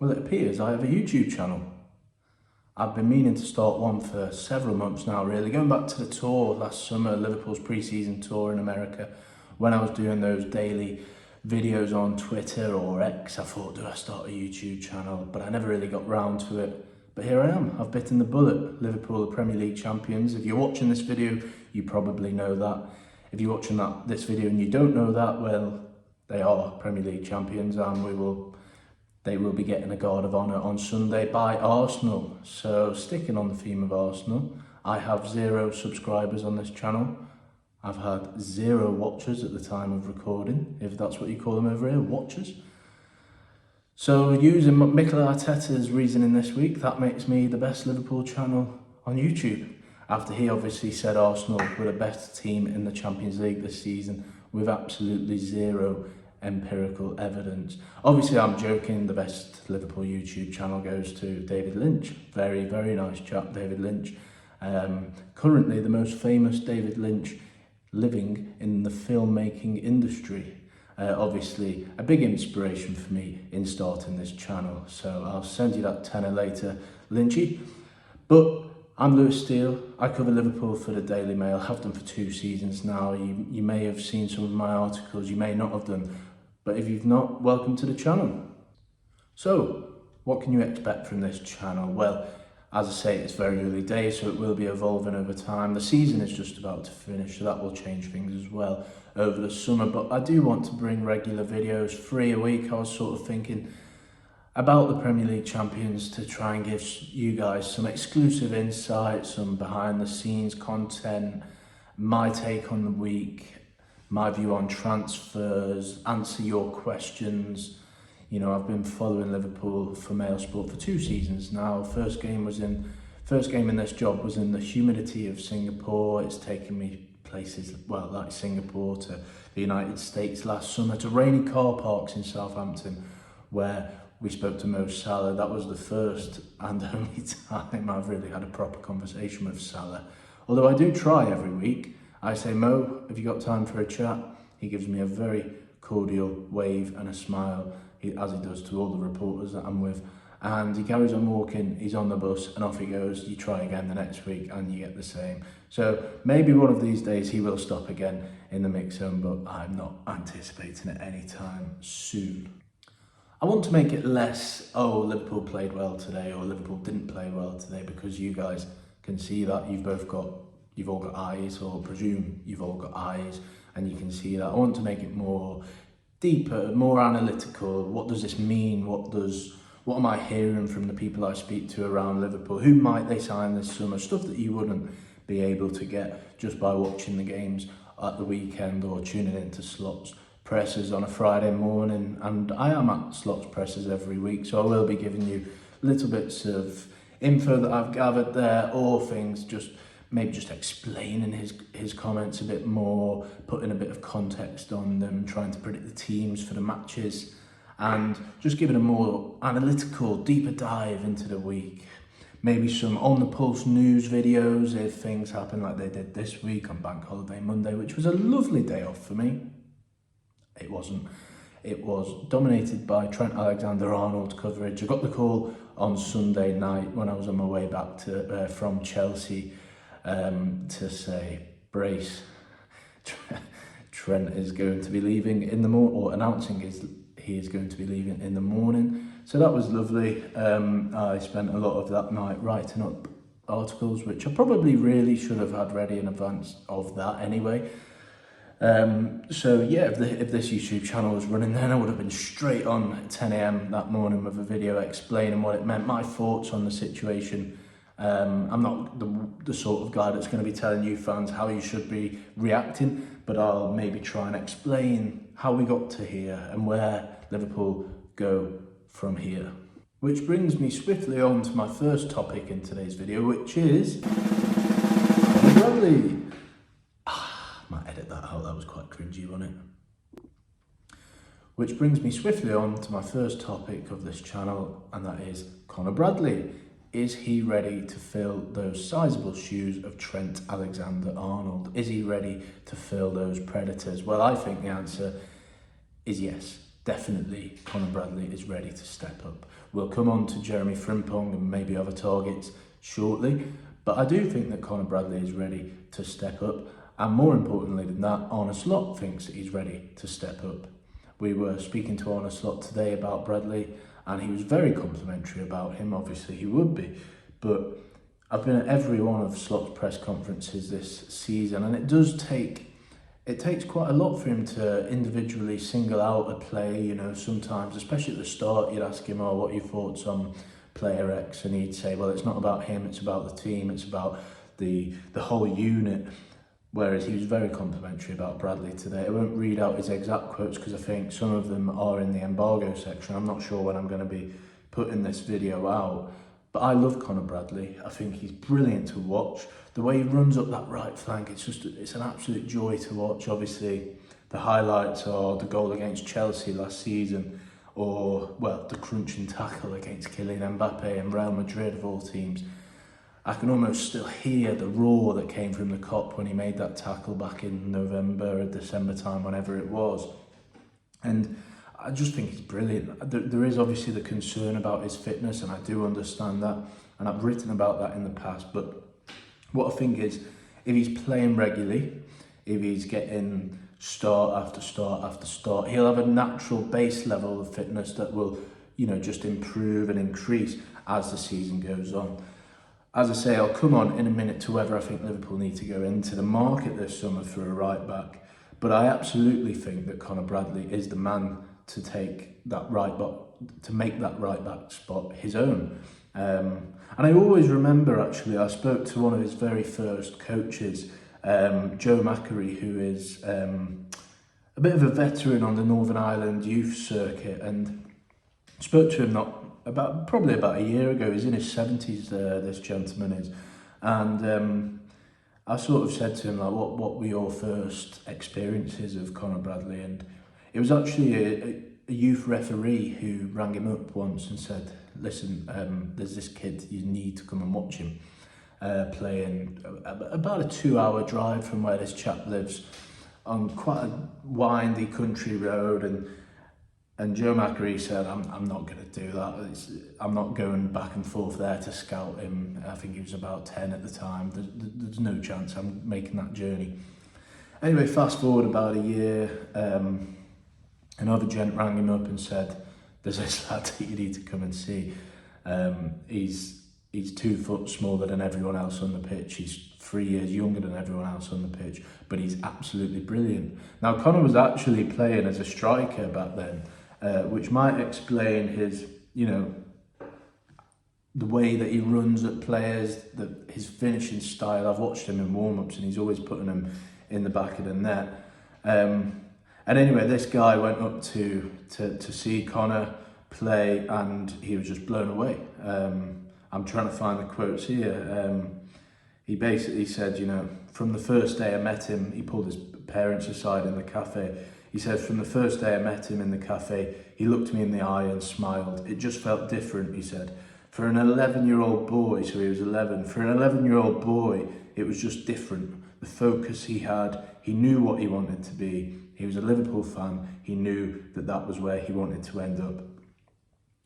Well, it appears I have a YouTube channel. I've been meaning to start one for several months now, really. Going back to the tour last summer, Liverpool's pre-season tour in America, when I was doing those daily videos on Twitter or X, I thought, do I start a YouTube channel? But I never really got round to it. But here I am, I've bitten the bullet. Liverpool are Premier League champions. If you're watching this video, you probably know that. If you're watching this video and you don't know that, well, they are Premier League champions, and they will be getting a guard of honour on Sunday by Arsenal. So sticking on the theme of Arsenal, I have 0 subscribers on this channel. I've had 0 watchers at the time of recording, if that's what you call them over here, watchers. So using Mikel Arteta's reasoning this week, that makes me the best Liverpool channel on YouTube. After he obviously said Arsenal were the best team in the Champions League this season with absolutely 0 empirical evidence. Obviously I'm joking, the best Liverpool YouTube channel goes to David Lynch. Very, very nice chap, David Lynch. Currently the most famous David Lynch living in the filmmaking industry. Obviously a big inspiration for me in starting this channel. So I'll send you that tenner later, Lynchy. But I'm Lewis Steele. I cover Liverpool for the Daily Mail, have done for 2 seasons now. You may have seen some of my articles, you may not have done, but if you've not, welcome to the channel. So, what can you expect from this channel? Well, as I say, it's very early days, so it will be evolving over time. The season is just about to finish, so that will change things as well over the summer, but I do want to bring regular videos, 3 a week. I was sort of thinking about the Premier League champions to try and give you guys some exclusive insight, some behind the scenes content, my take on the week, my view on transfers, answer your questions. You know, I've been following Liverpool for Mail Sport for 2 seasons now. First game in this job was in the humidity of Singapore. It's taken me places, well, like Singapore, to the United States last summer, to rainy car parks in Southampton, where we spoke to Mo Salah. That was the first and only time I've really had a proper conversation with Salah. Although I do try every week. I say, Mo, have you got time for a chat? He gives me a very cordial wave and a smile, as he does to all the reporters that I'm with. And he carries on walking, he's on the bus, and off he goes. You try again the next week and you get the same. So maybe one of these days he will stop again in the mix zone, but I'm not anticipating it anytime soon. I want to make it less, oh, Liverpool played well today or Liverpool didn't play well today, because you guys can see that. You've all got eyes, or presume you've all got eyes, and you can see that. I want to make it more deeper, more analytical. What does this mean? What am I hearing from the people I speak to around Liverpool? Who might they sign this summer? Stuff that you wouldn't be able to get just by watching the games at the weekend or tuning into Slot's presses on a Friday morning. And I am at Slot's presses every week, so I will be giving you little bits of info that I've gathered there, or things maybe just explaining his comments a bit more, putting a bit of context on them, trying to predict the teams for the matches, and just giving a more analytical, deeper dive into the week. Maybe some on the pulse news videos if things happen like they did this week on Bank Holiday Monday, which was a lovely day off for me. It wasn't. It was dominated by Trent Alexander-Arnold coverage. I got the call on Sunday night when I was on my way back from Chelsea to say, brace, Trent is going to be leaving in the morning, or announcing he is going to be leaving in the morning. So that was lovely. I spent a lot of that night writing up articles, which I probably really should have had ready in advance of that anyway. So yeah, if this YouTube channel was running then, I would have been straight on at 10 AM that morning with a video explaining what it meant, my thoughts on the situation. I'm not the sort of guy that's going to be telling you fans how you should be reacting, but I'll maybe try and explain how we got to here and where Liverpool go from here. Which brings me swiftly on to my first topic in today's video, which is Conor Bradley. Might edit that out, that was quite cringy, wasn't it? Which brings me swiftly on to my first topic of this channel, and that is Conor Bradley. Is he ready to fill those sizable shoes of Trent Alexander-Arnold? Is he ready to fill those Predators? Well, I think the answer is yes. Definitely Conor Bradley is ready to step up. We'll come on to Jeremie Frimpong and maybe other targets shortly. But I do think that Conor Bradley is ready to step up. And more importantly than that, Arne Slot thinks that he's ready to step up. We were speaking to Arne Slot today about Bradley, and he was very complimentary about him. Obviously he would be, but I've been at every one of Slot's press conferences this season, and it takes quite a lot for him to individually single out a play. You know, sometimes, especially at the start, you'd ask him, what are your thoughts on player X? And he'd say, well, it's not about him, it's about the team, it's about the whole unit. Whereas he was very complimentary about Bradley today. I won't read out his exact quotes because I think some of them are in the embargo section. I'm not sure when I'm going to be putting this video out. But I love Conor Bradley. I think he's brilliant to watch. The way he runs up that right flank, it's an absolute joy to watch. Obviously, the highlights are the goal against Chelsea last season, or, well, the crunching tackle against Kylian Mbappe and Real Madrid of all teams. I can almost still hear the roar that came from the Kop when he made that tackle back in November or December time, whenever it was. And I just think he's brilliant. There is obviously the concern about his fitness, and I do understand that, and I've written about that in the past. But what I think is, if he's playing regularly, if he's getting start after start after start, he'll have a natural base level of fitness that will, just improve and increase as the season goes on. As I say, I'll come on in a minute to whether I think Liverpool need to go into the market this summer for a right back. But I absolutely think that Conor Bradley is the man to take that to make that right back spot his own. And I always remember, actually, I spoke to one of his very first coaches, Joe Mackery, who is a bit of a veteran on the Northern Ireland youth circuit, and spoke to him probably about a year ago. He's in his 70s, this gentleman is, and I sort of said to him, like, what were your first experiences of Conor Bradley? And it was actually a youth referee who rang him up once and said, listen, there's this kid, you need to come and watch him playing about a 2-hour drive from where this chap lives on quite a windy country road. And Joe Mackery said, I'm not going to do that. I'm not going back and forth there to scout him. I think he was about 10 at the time. There's no chance I'm making that journey. Anyway, fast forward about a year, another gent rang him up and said, there's this lad that you need to come and see. He's 2 foot smaller than everyone else on the pitch. He's 3 years younger than everyone else on the pitch, but he's absolutely brilliant. Now, Conor was actually playing as a striker back then, which might explain his, the way that he runs at players, his finishing style. I've watched him in warm-ups and he's always putting them in the back of the net. And anyway, this guy went up to see Conor play, and he was just blown away. I'm trying to find the quotes here. He basically said, from the first day I met him, he pulled his parents aside in the cafe. He said, from the first day I met him in the cafe, he looked me in the eye and smiled. It just felt different, he said. For an 11-year-old boy, so he was 11, for an 11-year-old boy, it was just different. The focus he had, he knew what he wanted to be. He was a Liverpool fan. He knew that was where he wanted to end up.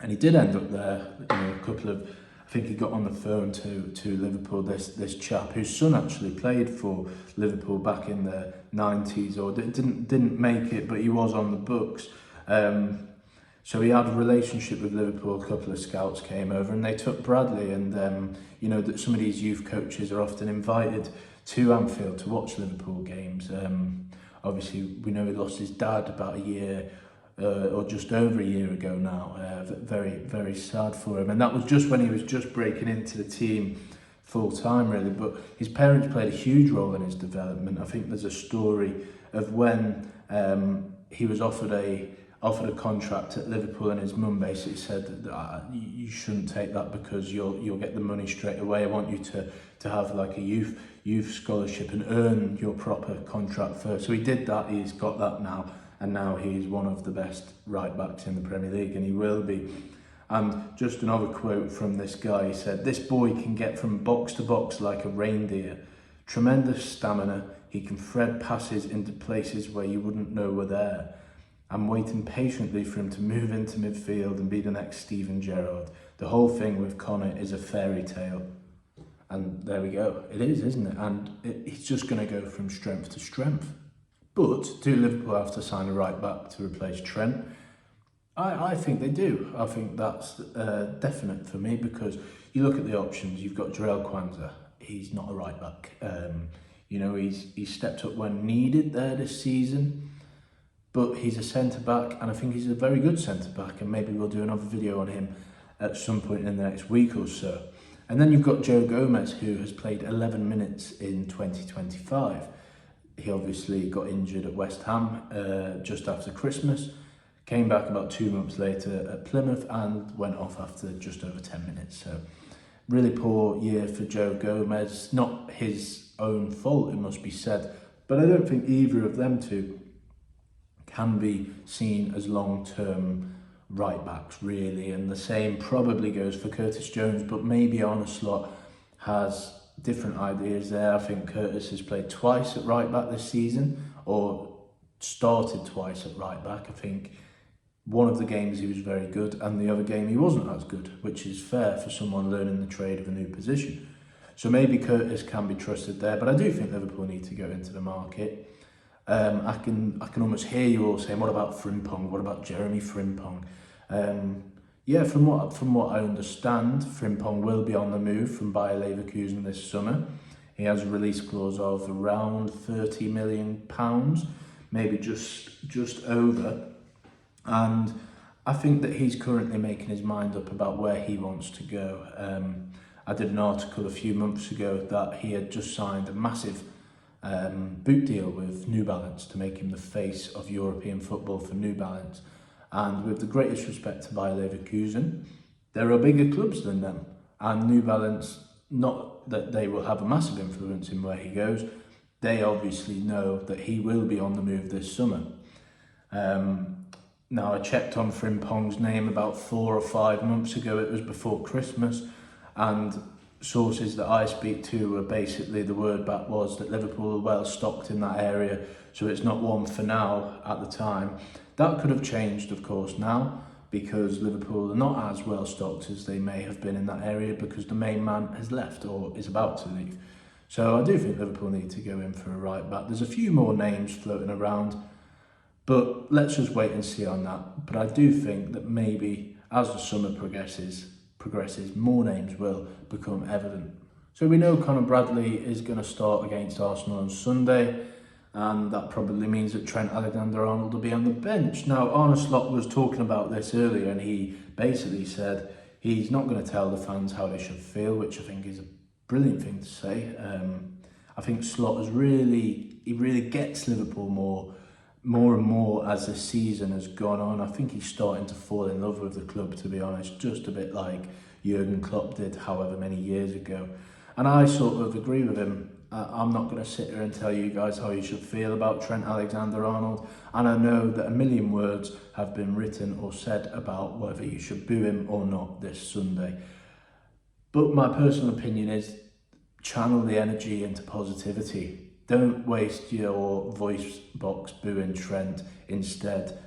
And he did end up there, I think he got on the phone to Liverpool, this chap whose son actually played for Liverpool back in the 90s, or didn't make it, but he was on the books. So he had a relationship with Liverpool. A couple of scouts came over and they took Bradley, and that some of these youth coaches are often invited to Anfield to watch Liverpool games. Obviously, we know he lost his dad about a year or just over a year ago now. Very, very sad for him. And that was just when he was just breaking into the team full time, really. But his parents played a huge role in his development. I think there's a story of when he was offered a contract at Liverpool, and his mum basically said that you shouldn't take that because you'll get the money straight away. I want you to have like a youth scholarship and earn your proper contract first. So he did that. He's got that now. And now he's one of the best right backs in the Premier League, and he will be. And just another quote from this guy, he said, this boy can get from box to box like a reindeer. Tremendous stamina. He can thread passes into places where you wouldn't know were there. I'm waiting patiently for him to move into midfield and be the next Steven Gerrard. The whole thing with Conor is a fairy tale. And there we go. It is, isn't it? And he's just going to go from strength to strength. But do Liverpool have to sign a right back to replace Trent? I think they do. I think that's definite for me, because you look at the options. You've got Jarell Kwanzaa. He's not a right back. You know, he's stepped up when needed there this season, but he's a centre back, and I think he's a very good centre back. And maybe we'll do another video on him at some point in the next week or so. And then you've got Joe Gomez, who has played 11 minutes in 2025. He obviously got injured at West Ham just after Christmas. Came back about 2 months later at Plymouth and went off after just over 10 minutes. So really poor year for Joe Gomez. Not his own fault, it must be said. But I don't think either of them two can be seen as long-term right backs, really. And the same probably goes for Curtis Jones, but maybe Arne Slot has different ideas there. I think Curtis has played twice at right back this season, or started twice at right back. I think one of the games he was very good, and the other game he wasn't as good, which is fair for someone learning the trade of a new position. So maybe Curtis can be trusted there, but I do think Liverpool need to go into the market. I can almost hear you all saying, what about Frimpong? What about Jeremie Frimpong? Yeah, from what I understand, Frimpong will be on the move from Bayer Leverkusen this summer. He has a release clause of around £30 million, maybe just over. And I think that he's currently making his mind up about where he wants to go. I did an article a few months ago that he had just signed a massive boot deal with New Balance to make him the face of European football for New Balance. And with the greatest respect to Bayer Leverkusen, there are bigger clubs than them. And New Balance, not that they will have a massive influence in where he goes, they obviously know that he will be on the move this summer. Now, I checked on Frimpong's name about 4 or 5 months ago. It was before Christmas, and sources that I speak to were basically, the word back was that Liverpool are well stocked in that area, so it's not one for now at the time. That could have changed, of course, now, because Liverpool are not as well stocked as they may have been in that area, because the main man has left or is about to leave. So I do think Liverpool need to go in for a right back. There's a few more names floating around, but let's just wait and see on that. But I do think that maybe as the summer progresses, more names will become evident. So we know Conor Bradley is going to start against Arsenal on Sunday, and that probably means that Trent Alexander-Arnold will be on the bench. Now, Arne Slot was talking about this earlier, and he basically said he's not going to tell the fans how they should feel, which I think is a brilliant thing to say. I think Slot has really gets Liverpool more and more as the season has gone on. I think he's starting to fall in love with the club, to be honest, just a bit like Jurgen Klopp did however many years ago. And I sort of agree with him. I'm not going to sit here and tell you guys how you should feel about Trent Alexander-Arnold, and I know that a million words have been written or said about whether you should boo him or not this Sunday. But my personal opinion is, channel the energy into positivity. Don't waste your voice box booing Trent. Instead,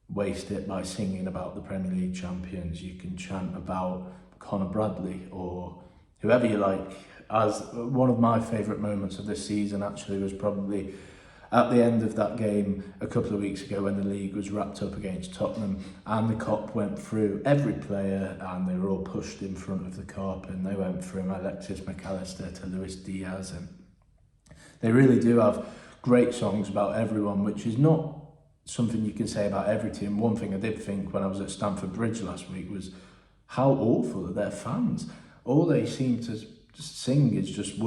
waste it by singing about the Premier League champions. You can chant about Conor Bradley or whoever you like. As one of my favourite moments of this season actually was probably at the end of that game a couple of weeks ago when the league was wrapped up against Tottenham, and the cop went through every player and they were all pushed in front of the cop, and they went from Alexis McAllister to Luis Diaz, and they really do have great songs about everyone, which is not something you can say about every team. One thing I did think when I was at Stamford Bridge last week was how awful are their fans. All they seem to sing is just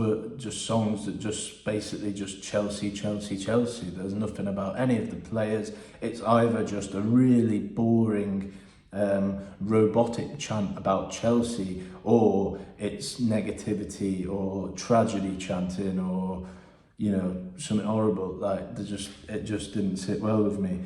songs that just basically just Chelsea, Chelsea, Chelsea. There's nothing about any of the players. It's either just a really boring robotic chant about Chelsea, or it's negativity or tragedy chanting, or you know, something horrible. Like it just didn't sit well with me.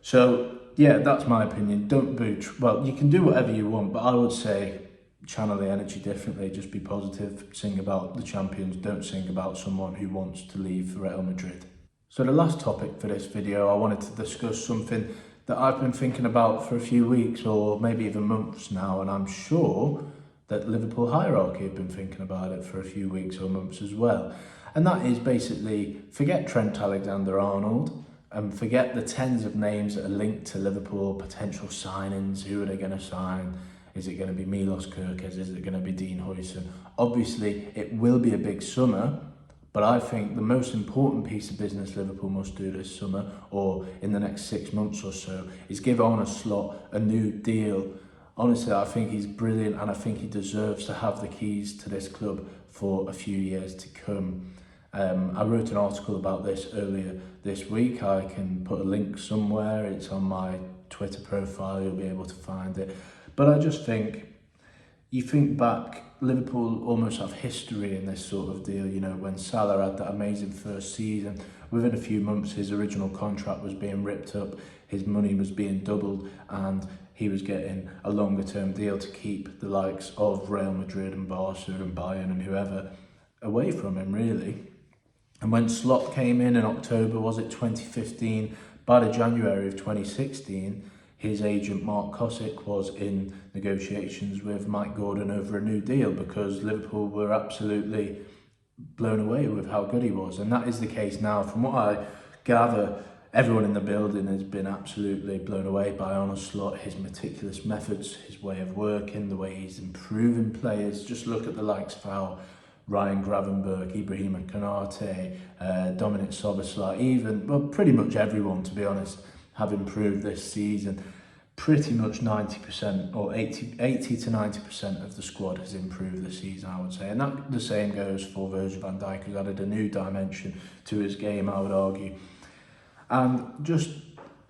So yeah, that's my opinion. Don't boo. Well, you can do whatever you want, but I would say channel the energy differently. Just be positive. Sing about the champions. Don't sing about someone who wants to leave Real Madrid. So the last topic for this video, I wanted to discuss something that I've been thinking about for a few weeks or maybe even months now, and I'm sure that Liverpool hierarchy have been thinking about it for a few weeks or months as well. And that is basically, forget Trent Alexander-Arnold and forget the tens of names that are linked to Liverpool, potential signings. Who are they going to sign? Is it going to be Milos Kerkez? Is it going to be Dean Huijsen? Obviously, it will be a big summer, but I think the most important piece of business Liverpool must do this summer, or in the next 6 months or so, is give Arne Slot a new deal. Honestly, I think he's brilliant, and I think he deserves to have the keys to this club for a few years to come. I wrote an article about this earlier this week. I can put a link somewhere. It's on my Twitter profile. You'll be able to find it. But I just think, you think back, Liverpool almost have history in this sort of deal. You know, when Salah had that amazing first season, within a few months his original contract was being ripped up, his money was being doubled, and he was getting a longer term deal to keep the likes of Real Madrid and Barca and Bayern and whoever away from him, really. And when Slot came in October, was it 2015, by the January of 2016, his agent Mark Kosick was in negotiations with Mike Gordon over a new deal, because Liverpool were absolutely blown away with how good he was. And that is the case now. From what I gather, everyone in the building has been absolutely blown away by Arne Slot, his meticulous methods, his way of working, the way he's improving players. Just look at the likes of how Ryan Gravenberch, Ibrahima Konate, Dominic Szoboszlai, even, well, pretty much everyone, to be honest, have improved this season. Pretty much 90% or 80 to 90% of the squad has improved this season, I would say. And that the same goes for Virgil van Dijk, who's added a new dimension to his game, I would argue. And just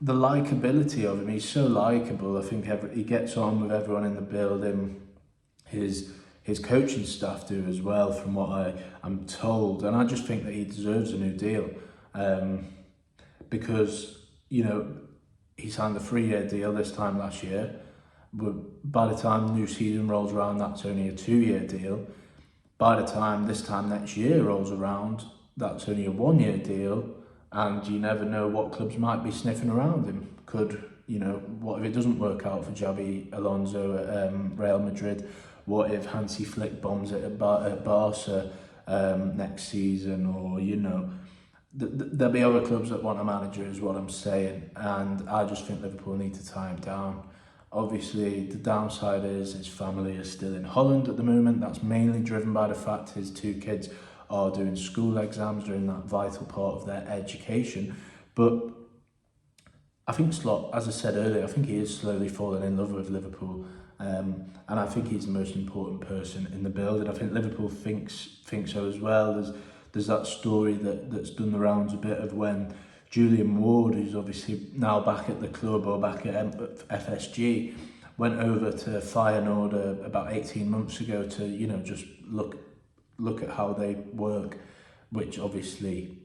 the likability of him, he's so likeable. I think he gets on with everyone in the building. His coaching staff do as well, from what I'm told. And I just think that he deserves a new deal, because, you know, he signed a 3-year deal this time last year. But by the time the new season rolls around, that's only a 2-year deal. By the time this time next year rolls around, that's only a 1-year deal. And you never know what clubs might be sniffing around him. Could, you know, what if it doesn't work out for Xabi Alonso at Real Madrid? What if Hansi Flick bombs it at Barca next season? Or, you know, there'll be other clubs that want a manager, is what I'm saying. And I just think Liverpool need to tie him down. Obviously, the downside is his family is still in Holland at the moment. That's mainly driven by the fact his 2 kids are doing school exams, during that vital part of their education. But I think Slot, as I said earlier, I think he is slowly falling in love with Liverpool. And I think he's the most important person in the building. I think Liverpool thinks so as well. There's that story that's done the rounds a bit of when Julian Ward, who's obviously now back at the club or back at FSG, went over to Feyenoord about 18 months ago to, you know, just look at how they work, which obviously,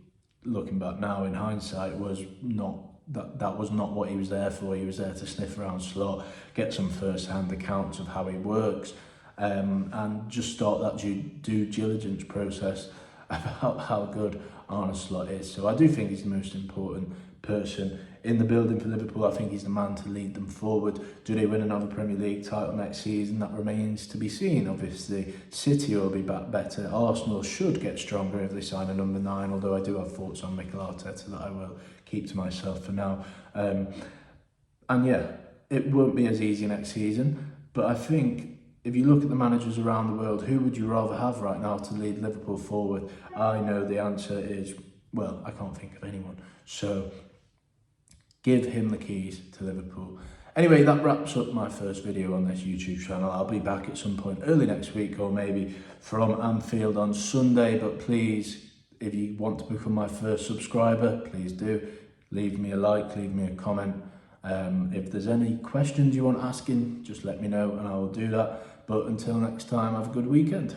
looking back now in hindsight, was not that was not what he was there for. He was there to sniff around Slot, get some first-hand accounts of how he works, and just start that due diligence process about how good Arne Slot is. So I do think he's the most important person in the building for Liverpool. I think he's the man to lead them forward. Do they win another Premier League title next season? That remains to be seen. Obviously, City will be back better. Arsenal should get stronger if they sign a number 9, although I do have thoughts on Mikel Arteta that I will keep to myself for now. And yeah, it won't be as easy next season, but I think if you look at the managers around the world, who would you rather have right now to lead Liverpool forward? I know the answer is, well, I can't think of anyone. So give him the keys to Liverpool. Anyway, that wraps up my first video on this YouTube channel. I'll be back at some point early next week, or maybe from Anfield on Sunday. But please, if you want to become my first subscriber, please do. Leave me a like, leave me a comment. If there's any questions you want asking, just let me know and I will do that. But until next time, have a good weekend.